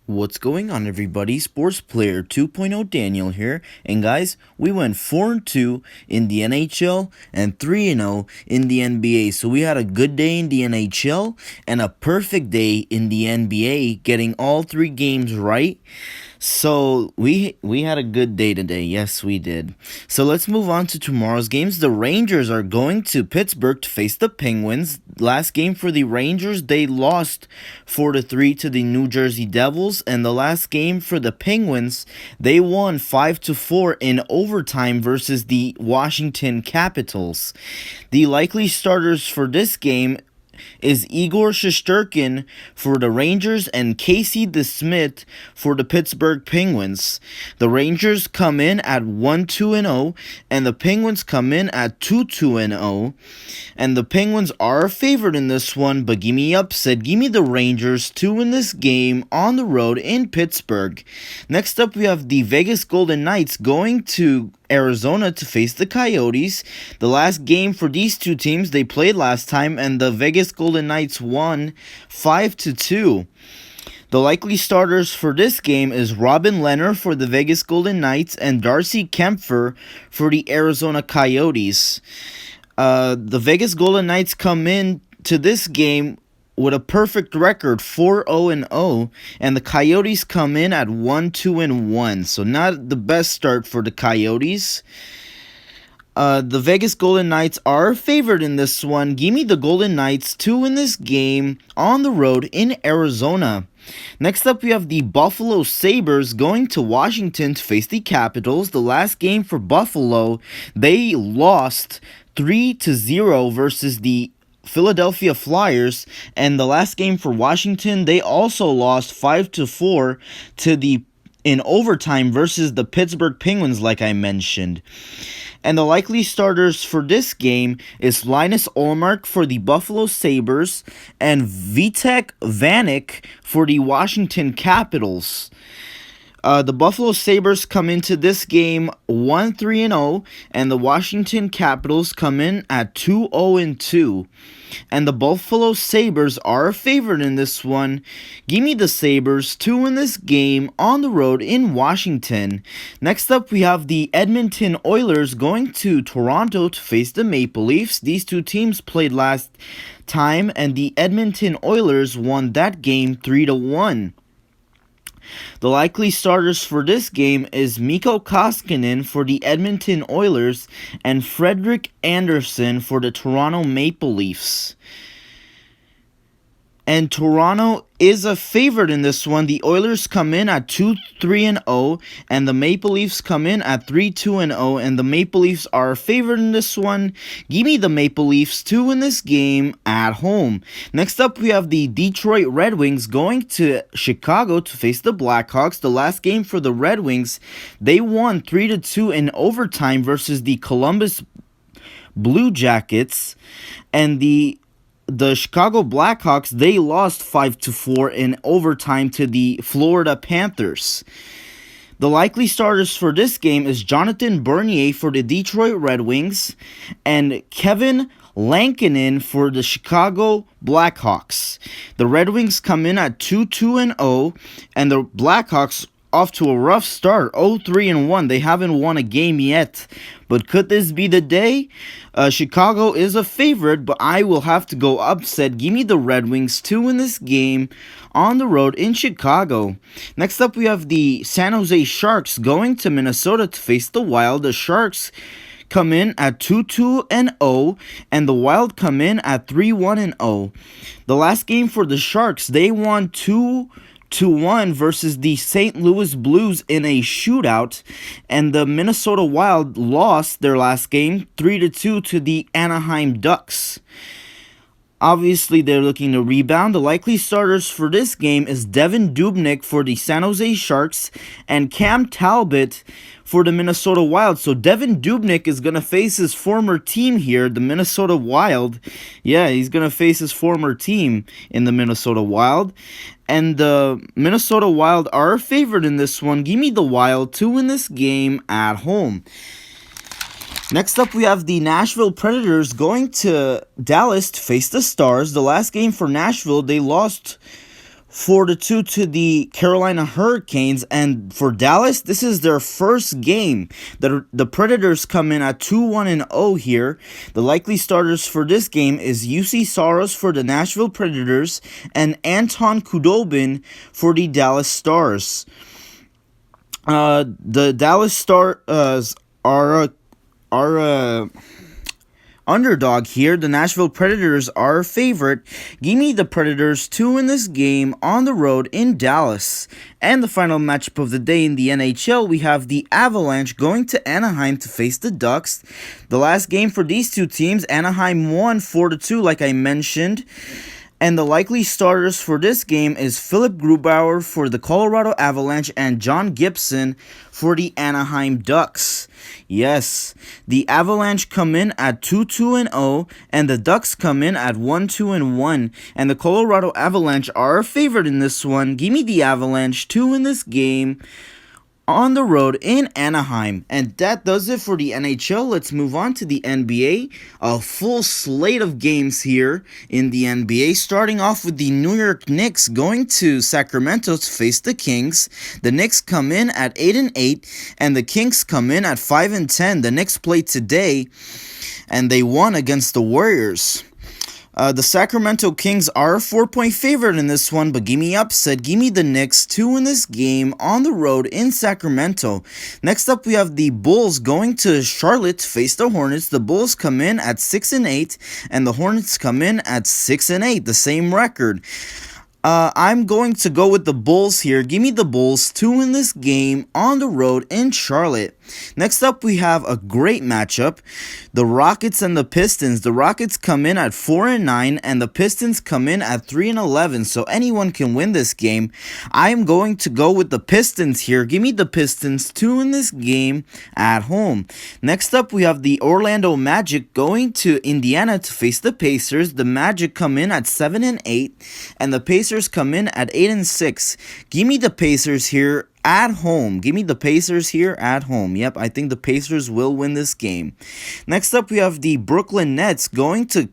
What's going on, everybody? Sports Player 2.0 Daniel here. And guys, we went 4-2 in the NHL and 3-0 in the NBA. So we had a good day in the NHL and a perfect day in the NBA, getting all three games right. So we had a good day today. Yes, we did. So let's move on to tomorrow's games. The Rangers are going to Pittsburgh to face the Penguins. Last game for the Rangers, they lost 4-3 to the New Jersey Devils, and the last game for the Penguins, they won 5-4 in overtime versus the Washington Capitals. The likely starters for this game is Igor Shesterkin for the Rangers and Casey DeSmith for the Pittsburgh Penguins. The Rangers come in at 1-2-0 and the Penguins come in at 2-2-0. And the Penguins are favored in this one, but give me upset. Give me the Rangers to win this game on the road in Pittsburgh. Next up, we have the Vegas Golden Knights going to Arizona to face the Coyotes. The last game for these two teams, they played last time, and the Vegas Golden Knights won 5-2. The likely starters for this game is Robin Lehner for the Vegas Golden Knights and Darcy Kempfer for the Arizona Coyotes. The Vegas Golden Knights come in to this game with a perfect record, 4-0-0, and the Coyotes come in at 1-2-1. So not the best start for the Coyotes. The Vegas Golden Knights are favored in this one. Give me the Golden Knights to win this game on the road in Arizona. Next up, we have the Buffalo Sabres going to Washington to face the Capitals. The last game for Buffalo, they lost 3-0 versus the Philadelphia Flyers, and the last game for Washington, they also lost 5-4 in overtime versus the Pittsburgh Penguins, like I mentioned. And the likely starters for this game is Linus Ullmark for the Buffalo Sabres and Vitek Vanecek for the Washington Capitals. The Buffalo Sabres come into this game 1-3-0, and the Washington Capitals come in at 2-0-2. And the Buffalo Sabres are favored in this one. Give me the Sabres to win this game on the road in Washington. Next up, we have the Edmonton Oilers going to Toronto to face the Maple Leafs. These two teams played last time, and the Edmonton Oilers won that game 3-1. The likely starters for this game is Mikko Koskinen for the Edmonton Oilers and Frederik Andersen for the Toronto Maple Leafs. And Toronto is a favorite in this one. The Oilers come in at 2-3-0, and the Maple Leafs come in at 3-2-0, and the Maple Leafs are a favorite in this one. Give me the Maple Leafs to win this game at home. Next up, we have the Detroit Red Wings going to Chicago to face the Blackhawks. The last game for the Red Wings, they won 3-2 in overtime versus the Columbus Blue Jackets, and the Chicago Blackhawks, they lost 5-4 in overtime to the Florida Panthers. The likely starters for this game is Jonathan Bernier for the Detroit Red Wings and Kevin Lankinen for the Chicago Blackhawks. The Red Wings come in at 2-2-0, and the Blackhawks off to a rough start, 0-3-1. They haven't won a game yet, but could this be the day? Chicago is a favorite, but I will have to go upset. Give me the Red Wings to win this game on the road in Chicago. Next up, we have the San Jose Sharks going to Minnesota to face the Wild. The Sharks come in at 2-2-0, and the Wild come in at 3-1-0. The last game for the Sharks, they won 2-1 versus the St. Louis Blues in a shootout, and the Minnesota Wild lost their last game 3-2 to the Anaheim Ducks. Obviously, they're looking to rebound. The likely starters for this game is Devin Dubnyk for the San Jose Sharks and Cam Talbot for the Minnesota Wild. So Devin Dubnyk is going to face his former team here, the Minnesota Wild. Yeah, he's going to face his former team in the Minnesota Wild. And the Minnesota Wild are favored in this one. Give me the Wild to win this game at home. Next up, we have the Nashville Predators going to Dallas to face the Stars. The last game for Nashville, they lost 4-2 to the Carolina Hurricanes. And for Dallas, this is their first game. The Predators come in at 2-1-0 here. The likely starters for this game is UC Saros for the Nashville Predators and Anton Khudobin for the Dallas Stars. The Dallas Stars are underdog here. The Nashville Predators are a favorite. Give me the Predators 2 in this game on the road in Dallas. And the final matchup of the day in the NHL, we have the Avalanche going to Anaheim to face the Ducks. The last game for these two teams, Anaheim won 4-2 like I mentioned. And the likely starters for this game is Philip Grubauer for the Colorado Avalanche and John Gibson for the Anaheim Ducks. Yes, the Avalanche come in at 2-2-0 and the Ducks come in at 1-2-1. And the Colorado Avalanche are a favorite in this one. Give me the Avalanche 2 in this game on the road in Anaheim. And that does it for the NHL. Let's move on to the NBA. A full slate of games here in the NBA, starting off with the New York Knicks going to Sacramento to face the Kings. The Knicks come in at 8-8 and the Kings come in at 5-10. The Knicks played today and they won against the Warriors. The Sacramento Kings are a 4-point favorite in this one, but give me upset. Give me the Knicks 2 in this game on the road in Sacramento. Next up, we have the Bulls going to Charlotte to face the Hornets. The Bulls come in at 6-8, and the Hornets come in at 6-8, the same record. I'm going to go with the Bulls here. Give me the Bulls 2 in this game on the road in Charlotte. Next up, we have a great matchup. The Rockets and the Pistons. The Rockets come in at 4-9 and the Pistons come in at 3-11. So anyone can win this game. I'm going to go with the Pistons here. Give me the Pistons 2 in this game at home. Next up, we have the Orlando Magic going to Indiana to face the Pacers. The Magic come in at 7-8 and the Pacers come in at 8-6. Give me the Pacers here at home. Give me the Pacers here at home. Yep, I think the Pacers will win this game. Next up, we have the Brooklyn Nets going to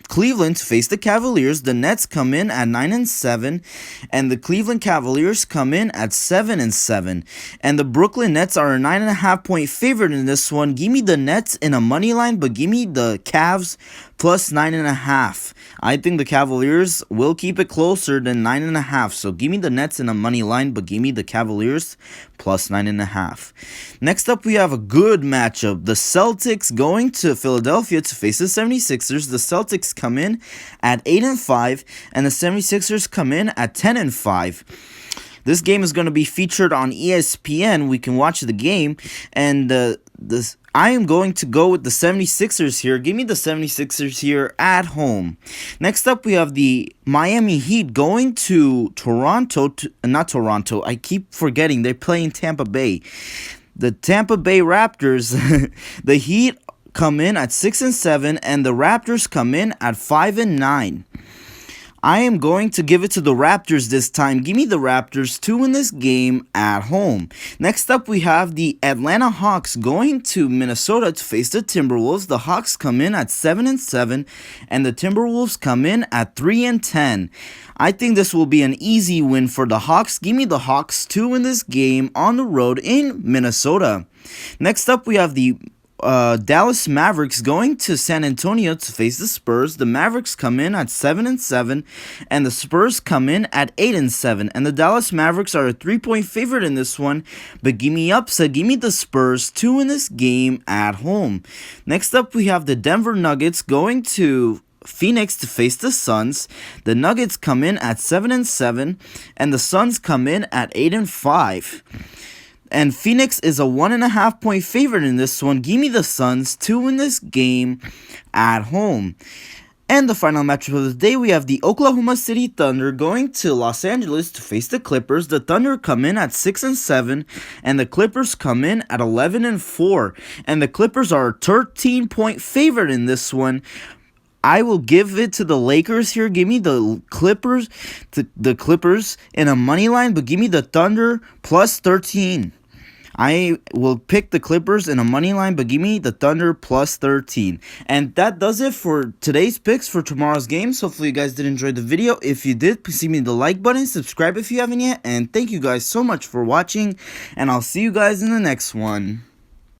Cleveland to face the Cavaliers. The Nets come in at 9-7 and the Cleveland Cavaliers come in at 7-7. And the Brooklyn Nets are a 9.5 point favorite in this one. Give me the Nets in a money line, but give me the Cavs plus 9.5. I think the Cavaliers will keep it closer than 9.5. So give me the Nets in a money line, but give me the Cavaliers plus 9.5. Next up, we have a good matchup. The Celtics going to Philadelphia to face the 76ers. The Celtics come in at 8-5, and the 76ers come in at 10-5. This game is going to be featured on ESPN. We can watch the game, and I am going to go with the 76ers here. Give me the 76ers here at home. Next up, we have the Miami Heat going to Toronto. Not Toronto. I keep forgetting. They're playing Tampa Bay. The Tampa Bay Raptors. The Heat come in at 6-7, and the Raptors come in at 5-9. I am going to give it to the Raptors this time. Give me the Raptors 2 in this game at home. Next up, we have the Atlanta Hawks going to Minnesota to face the Timberwolves. The Hawks come in at 7-7, and the Timberwolves come in at 3-10. I think this will be an easy win for the Hawks. Give me the Hawks 2 in this game on the road in Minnesota. Next up, we have the Dallas Mavericks going to San Antonio to face the Spurs. The Mavericks come in at 7-7, and the Spurs come in at 8-7. And the Dallas Mavericks are a 3-point favorite in this one, but give me upset. Give me the Spurs 2 in this game at home. Next up, we have the Denver Nuggets going to Phoenix to face the Suns. The Nuggets come in at 7-7, and the Suns come in at 8-5. And Phoenix is a 1.5 point favorite in this one. Give me the Suns 2 in this game at home. And the final matchup of the day, we have the Oklahoma City Thunder going to Los Angeles to face the Clippers. The Thunder come in at 6-7, and the Clippers come in at 11-4. And the Clippers are a 13-point favorite in this one. I will give it to the Lakers here. Give me the Clippers, the Clippers in a money line, but give me the Thunder plus 13. I will pick the Clippers in a money line, but give me the Thunder plus 13. And that does it for today's picks for tomorrow's games. Hopefully you guys did enjoy the video. If you did, please give me the like button, subscribe if you haven't yet, and thank you guys so much for watching, and I'll see you guys in the next one.